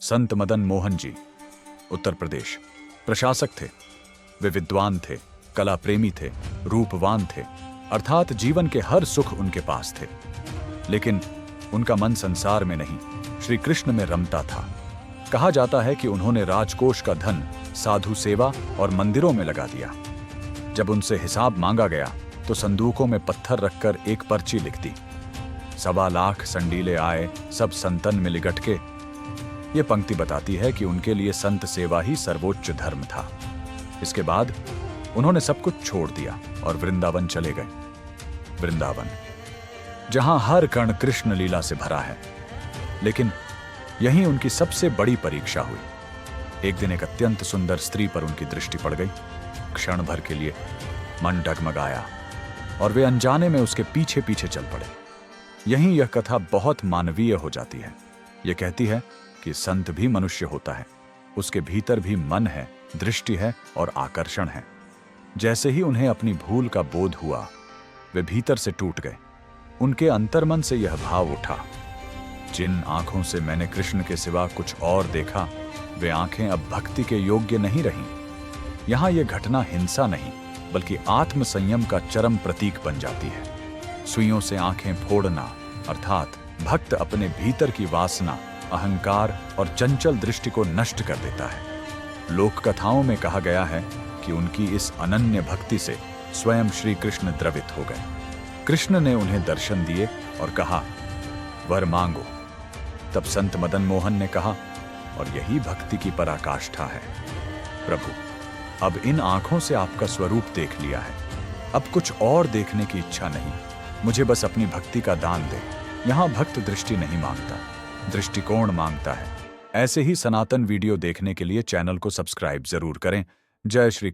संत मदन मोहन जी, उत्तर प्रदेश, प्रशासक थे। वे विद्वान थे, कला प्रेमी थे, रूपवान थे, अर्थात जीवन के हर सुख उनके पास थे। लेकिन उनका मन संसार में नहीं, श्री कृष्ण में रमता था। कहा जाता है कि उन्होंने राजकोष का धन साधु सेवा और मंदिरों में लगा दिया। जब उनसे हिसाब मांगा गया तो संदूकों में पत्थर रखकर एक पर्ची लिख दी, 1.25 लाख संडीले आए सब संतन में लिगट के। ये पंक्ति बताती है कि उनके लिए संत सेवा ही सर्वोच्च धर्म था। इसके बाद उन्होंने सब कुछ छोड़ दिया और वृंदावन चले गए। वृंदावन, जहां हर कण कृष्ण लीला से भरा है। लेकिन यहीं उनकी सबसे बड़ी परीक्षा हुई। एक दिन एक अत्यंत सुंदर स्त्री पर उनकी दृष्टि पड़ गई। क्षण भर के लिए मन डगमगाया और वे अनजाने में उसके पीछे पीछे चल पड़े। यहीं यह कथा बहुत मानवीय हो जाती है। यह कहती है कि संत भी मनुष्य होता है, उसके भीतर भी मन है, दृष्टि है और आकर्षण है। जैसे ही उन्हें अपनी भूल का बोध हुआ, वे भीतर से टूट गए। उनके अंतर्मन से यह भाव उठा, जिन आंखों से मैंने कृष्ण के सिवा कुछ और देखा, वे आंखें अब भक्ति के योग्य नहीं रहीं। यहां यह घटना हिंसा नहीं बल्कि आत्म संयम का चरम प्रतीक बन जाती है। सुइयों से आंखें फोड़ना अर्थात भक्त अपने भीतर की वासना, अहंकार और चंचल दृष्टि को नष्ट कर देता है। लोक कथाओं में कहा गया है कि उनकी इस अनन्य भक्ति से स्वयं श्री कृष्ण द्रवित हो गए। कृष्ण ने उन्हें दर्शन दिए और कहा, वर मांगो। तब संत मदन मोहन ने कहा, और यही भक्ति की पराकाष्ठा है। प्रभु, अब इन आंखों से आपका स्वरूप देख लिया है, अब कुछ और देखने की इच्छा नहीं। मुझे बस अपनी भक्ति का दान दे। यहां भक्त दृष्टि नहीं मांगता, दृष्टिकोण मांगता है। ऐसे ही सनातन वीडियो देखने के लिए चैनल को सब्सक्राइब जरूर करें। जय श्री